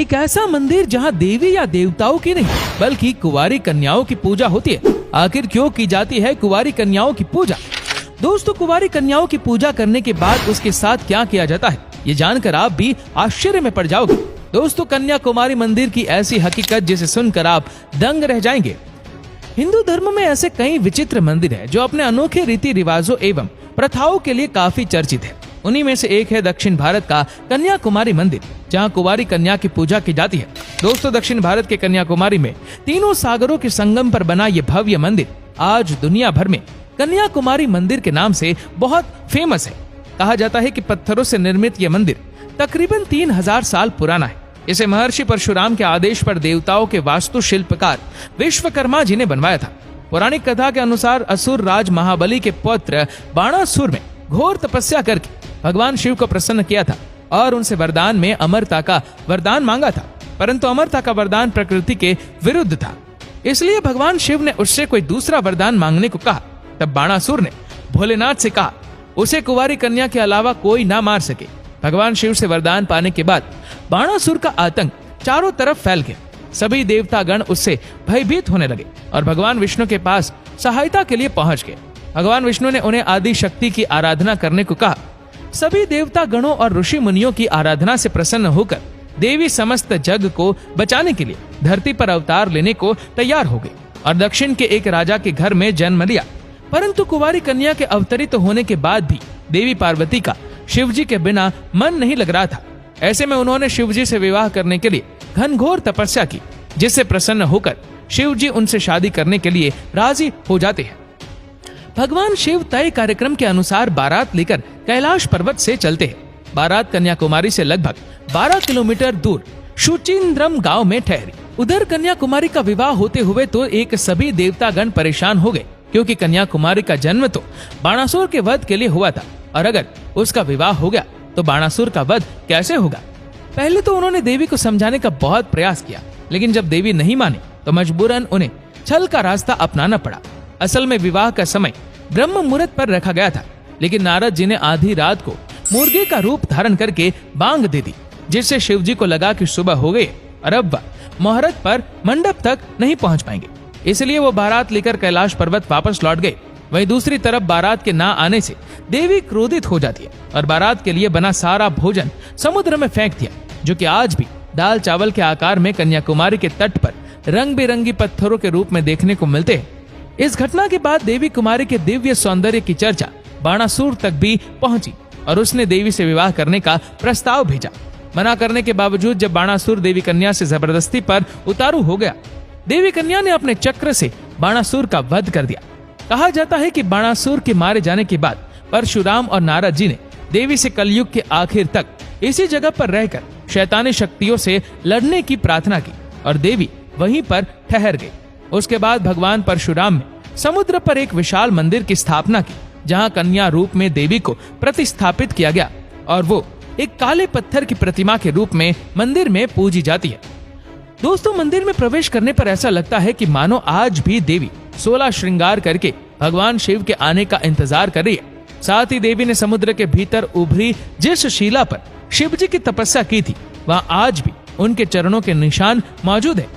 एक ऐसा मंदिर जहां देवी या देवताओं की नहीं बल्कि कुंवारी कन्याओं की पूजा होती है। आखिर क्यों की जाती है कुंवारी कन्याओं की पूजा? दोस्तों, कुंवारी कन्याओं की पूजा करने के बाद उसके साथ क्या किया जाता है, ये जानकर आप भी आश्चर्य में पड़ जाओगे। दोस्तों, कन्याकुमारी मंदिर की ऐसी हकीकत जिसे सुनकर आप दंग रह जाएंगे। हिंदू धर्म में ऐसे कई विचित्र मंदिर हैं जो अपने अनोखे रीति रिवाजों एवं प्रथाओं के लिए काफी चर्चित है। उन्हीं में से एक है दक्षिण भारत का कन्याकुमारी मंदिर, जहां कुंवारी कन्या की पूजा की जाती है। दोस्तों, दक्षिण भारत के कन्याकुमारी में तीनों सागरों के संगम पर बना ये भव्य मंदिर आज दुनिया भर में कन्याकुमारी मंदिर के नाम से बहुत फेमस है। कहा जाता है कि पत्थरों से निर्मित ये मंदिर तकरीबन 3000 साल पुराना है। इसे महर्षि परशुराम के आदेश पर देवताओं के वास्तु शिल्पकार विश्वकर्मा जी ने बनवाया था। पौराणिक कथा के अनुसार असुर राज महाबली के पुत्र बाणासुर में घोर तपस्या करके भगवान शिव को प्रसन्न किया था और उनसे वरदान में अमरता का वरदान मांगा था, परंतु अमरता का वरदान प्रकृति के विरुद्ध था। इसलिए भगवान शिव ने उससे कोई दूसरा वरदान मांगने को कहा। तब बाणासुर ने भोलेनाथ से कहा उसे कुंवारी कन्या के अलावा कोई ना मार सके। भगवान शिव से वरदान पाने के बाद बाणासुर का आतंक चारों तरफ फैल गया। सभी देवतागण उससे भयभीत होने लगे और भगवान विष्णु के पास सहायता के लिए पहुंच गए। भगवान विष्णु ने उन्हें आदि शक्ति की आराधना करने को कहा। सभी देवता गणों और ऋषि मुनियों की आराधना से प्रसन्न होकर देवी समस्त जग को बचाने के लिए धरती पर अवतार लेने को तैयार हो गई और दक्षिण के एक राजा के घर में जन्म लिया। परंतु कुंवारी कन्या के अवतरित होने के बाद भी देवी पार्वती का शिवजी के बिना मन नहीं लग रहा था। ऐसे में उन्होंने शिवजी से विवाह करने के लिए घनघोर तपस्या की, जिससे प्रसन्न होकर शिवजी उनसे शादी करने के लिए राजी हो जाते हैं। भगवान शिव तय कार्यक्रम के अनुसार बारात लेकर कैलाश पर्वत से चलते हैं। बारात कन्याकुमारी से लगभग 12 किलोमीटर दूर शुचिंद्रम गांव में ठहरी। उधर कन्याकुमारी का विवाह होते हुए तो एक सभी देवतागण परेशान हो गए, क्योंकि कन्याकुमारी का जन्म तो बाणासुर के वध के लिए हुआ था और अगर उसका विवाह हो गया तो बाणासुर का वध कैसे होगा। पहले तो उन्होंने देवी को समझाने का बहुत प्रयास किया, लेकिन जब देवी नहीं माने तो मजबूरन उन्हें छल का रास्ता अपनाना पड़ा। असल में विवाह का समय ब्रह्म मुहूर्त पर रखा गया था, लेकिन नारद जी ने आधी रात को मुर्गे का रूप धारण करके बांग दे दी, जिससे शिवजी को लगा कि सुबह हो गई और अब वह मुहूर्त पर मंडप तक नहीं पहुंच पाएंगे। इसलिए वो बारात लेकर कैलाश पर्वत वापस लौट गए। वहीं दूसरी तरफ बारात के ना आने से देवी क्रोधित हो जाती है और बारात के लिए बना सारा भोजन समुद्र में फेंक दिया, जो कि आज भी दाल चावल के आकार में कन्याकुमारी के तट पर रंग बिरंगी पत्थरों के रूप में देखने को मिलते हैं। इस घटना के बाद देवी कुमारी के दिव्य सौंदर्य की चर्चा बाणासुर तक भी पहुंची और उसने देवी से विवाह करने का प्रस्ताव भेजा। मना करने के बावजूद जब बाणासुर देवी कन्या से जबरदस्ती पर उतारू हो गया, देवी कन्या ने अपने चक्र से बाणासुर का वध कर दिया। कहा जाता है कि बाणासुर के मारे जाने के बाद परशुराम और नारद जी ने देवी से कलयुग के आखिर तक इसी जगह पर रहकर शैतानी शक्तियों से लड़ने की प्रार्थना की और देवी वहीं पर ठहर गई। उसके बाद भगवान परशुराम ने समुद्र पर एक विशाल मंदिर की स्थापना की, जहां कन्या रूप में देवी को प्रतिस्थापित किया गया और वो एक काले पत्थर की प्रतिमा के रूप में मंदिर में पूजी जाती है। दोस्तों, मंदिर में प्रवेश करने पर ऐसा लगता है कि मानो आज भी देवी 16 श्रृंगार करके भगवान शिव के आने का इंतजार कर रही है। साथ ही देवी ने समुद्र के भीतर उभरी जिस शिला पर शिव जी की तपस्या की थी, वहाँ आज भी उनके चरणों के निशान मौजूद है,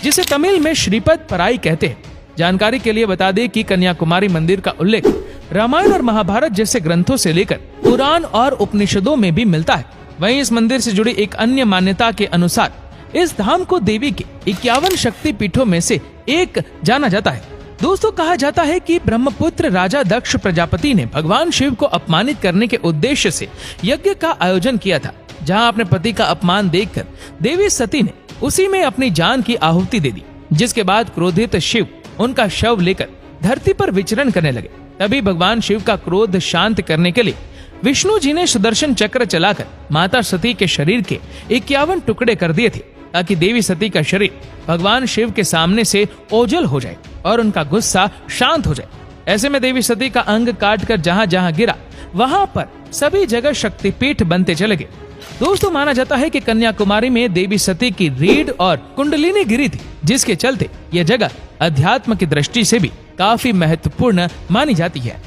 जिसे तमिल में श्रीपद पराई कहते हैं। जानकारी के लिए बता दें कि कन्याकुमारी मंदिर का उल्लेख रामायण और महाभारत जैसे ग्रंथों से लेकर पुराण और उपनिषदों में भी मिलता है। वहीं इस मंदिर से जुड़ी एक अन्य मान्यता के अनुसार इस धाम को देवी के 51 शक्ति पीठों में से एक जाना जाता है। दोस्तों, कहा जाता है कि ब्रह्मपुत्र राजा दक्ष प्रजापति ने भगवान शिव को अपमानित करने के उद्देश्य से यज्ञ का आयोजन किया था, जहां अपने पति का अपमान देखकर देवी सती ने उसी में अपनी जान की आहुति दे दी, जिसके बाद क्रोधित शिव उनका शव लेकर धरती पर विचरण करने लगे। तभी भगवान शिव का क्रोध शांत करने के लिए विष्णु जी ने सुदर्शन चक्र चलाकर माता सती के शरीर के 51 टुकड़े कर दिए थे, ताकि देवी सती का शरीर भगवान शिव के सामने से ओझल हो जाए और उनका गुस्सा शांत हो जाए। ऐसे में देवी सती का अंग काटकर जहां जहां गिरा, वहां पर सभी जगह शक्तिपीठ बनते चले गए। दोस्तों, माना जाता है कि कन्याकुमारी में देवी सती की रीढ़ और कुंडलिनी गिरी थी, जिसके चलते यह जगह अध्यात्म की दृष्टि से भी काफी महत्वपूर्ण मानी जाती है।